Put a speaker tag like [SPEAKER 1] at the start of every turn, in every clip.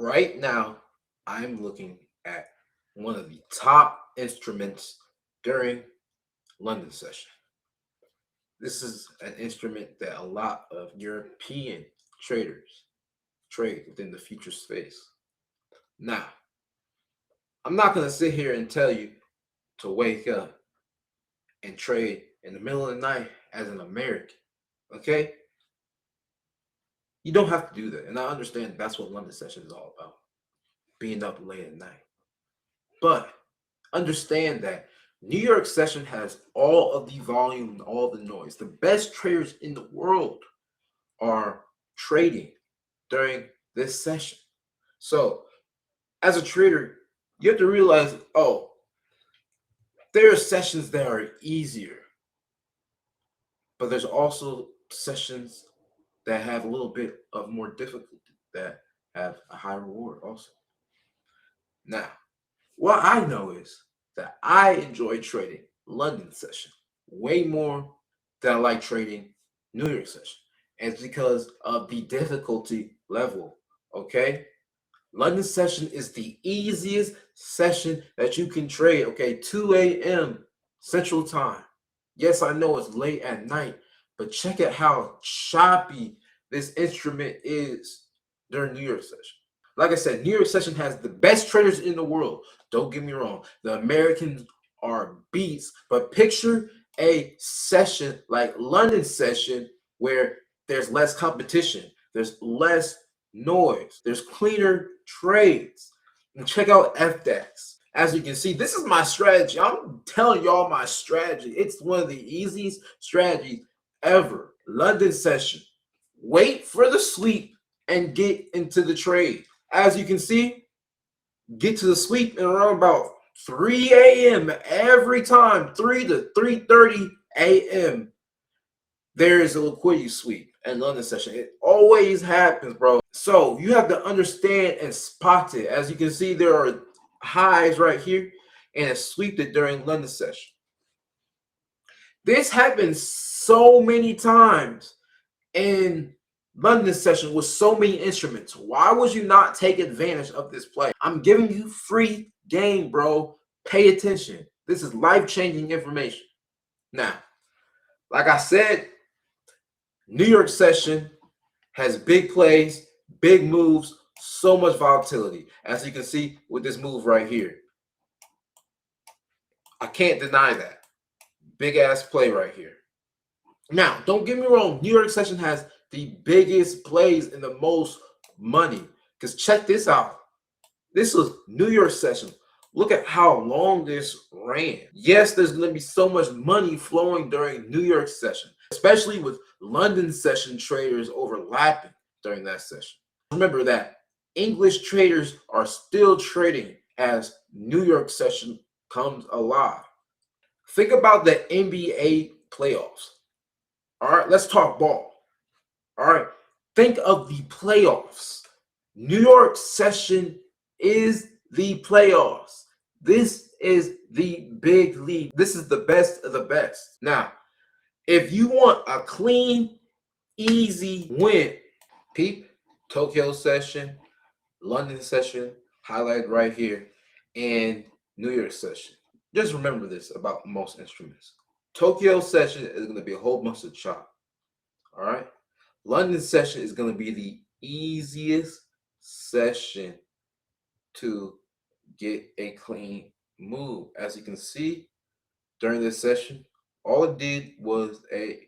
[SPEAKER 1] Right now, I'm looking at one of the top instruments during London session. This is an instrument that a lot of European traders trade within the future space. Now, I'm not going to sit here and tell you to wake up and trade in the middle of the night as an American. Okay? You don't have to do that. And I understand that's what London session is all about, being up late at night. But understand that New York session has all of the volume and all the noise. The best traders in the world are trading during this session. So, as a trader, you have to realize, oh, there are sessions that are easier, but there's also sessions that have a little bit of more difficulty that have a high reward also. Now, what I know is that I enjoy trading London session way more than I like trading New York session. And it's because of the difficulty level. Okay. London session is the easiest session that you can trade. Okay. 2 a.m. Central Time. Yes, I know it's late at night, but check out how choppy this instrument is during New York session. Like I said, New York session has the best traders in the world. Don't get me wrong. The Americans are beasts, but picture a session like London session where there's less competition, there's less noise, there's cleaner trades. And check out FDAX. As you can see, this is my strategy. I'm telling y'all my strategy. It's one of the easiest strategies ever. London session. Wait for the sweep and get into the trade. As you can see, get to the sweep in around about 3 a.m. every time, 3 to 3:30 a.m. There is a liquidity sweep and London session. It always happens, bro. So you have to understand and spot it. As you can see, there are highs right here and it swept it during London session. This happens so many times in London session with so many instruments. Why would you not take advantage of this play? I'm giving you free game, bro. Pay attention. This is life-changing information. Now, like I said, New York session has big plays, big moves, so much volatility. As you can see with this move right here. I can't deny that. Big ass play right here. Now, don't get me wrong, New York session has the biggest plays and the most money. Because check this out. This was New York session. Look at how long this ran. Yes, there's going to be so much money flowing during New York session, especially with London session traders overlapping during that session. Remember that English traders are still trading as New York session comes alive. Think about the NBA playoffs. All right, let's talk ball. All right, think of the playoffs. New York session is the playoffs. This is the big league. This is the best of the best. Now, if you want a clean, easy win, peep, Tokyo session, London session, highlighted right here, and New York session. Just remember this about most instruments. Tokyo session is going to be a whole bunch of chop. All right. London session is going to be the easiest session to get a clean move. As you can see, during this session, all it did was a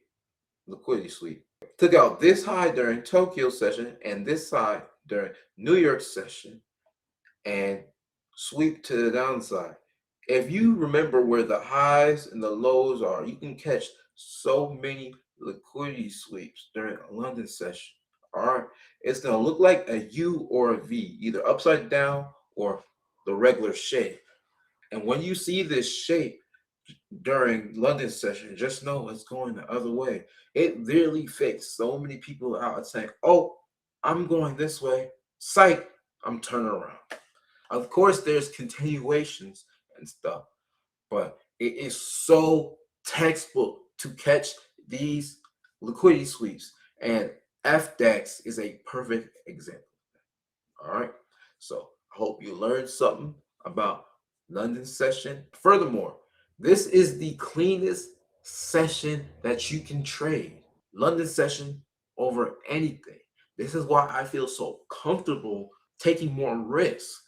[SPEAKER 1] liquidity sweep. Took out this high during Tokyo session and this side during New York session and sweep to the downside. If you remember where the highs and the lows are, you can catch so many liquidity sweeps during a London session. All right, it's going to look like a U or a V, either upside down or the regular shape. And when you see this shape during London session, just know it's going the other way. It literally fakes so many people out saying, oh, I'm going this way. Psych, I'm turning around. Of course, there's continuations and stuff, but it is so textbook to catch these liquidity sweeps, and FDAX is a perfect example. All right. So I hope you learned something about London session. Furthermore, this is the cleanest session that you can trade. London session over anything. This is why I feel so comfortable taking more risks.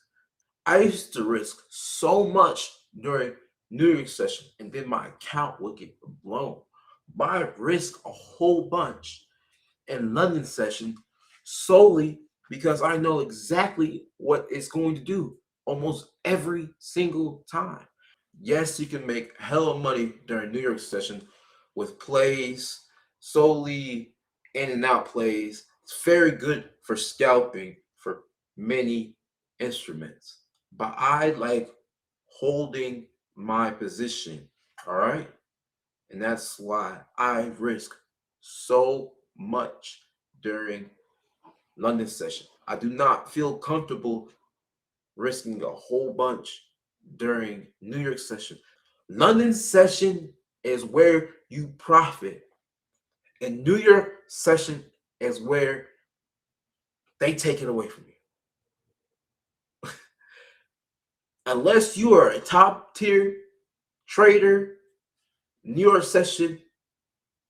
[SPEAKER 1] I used to risk so much during New York session, and then my account would get blown. But I risk a whole bunch in London session solely because I know exactly what it's going to do almost every single time. Yes, you can make hella money during New York session with plays, solely in and out plays. It's very good for scalping for many instruments. But I like holding my position. All right. And that's why I risk so much during London session. I do not feel comfortable risking a whole bunch during New York session. London session is where you profit, and New York session is where they take it away from you. Unless you are a top tier trader, New York session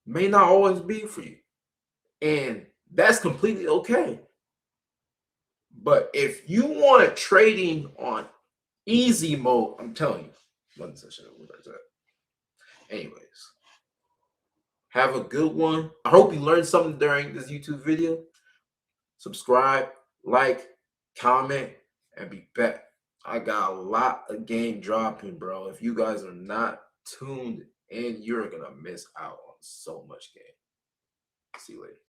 [SPEAKER 1] may not always be for you. And that's completely okay. But if you want it trading on easy mode, I'm telling you, London session was like that. Anyways, have a good one. I hope you learned something during this YouTube video. Subscribe, like, comment, and be back. I got a lot of game dropping, bro. If you guys are not tuned in, you're gonna miss out on so much game. See you later.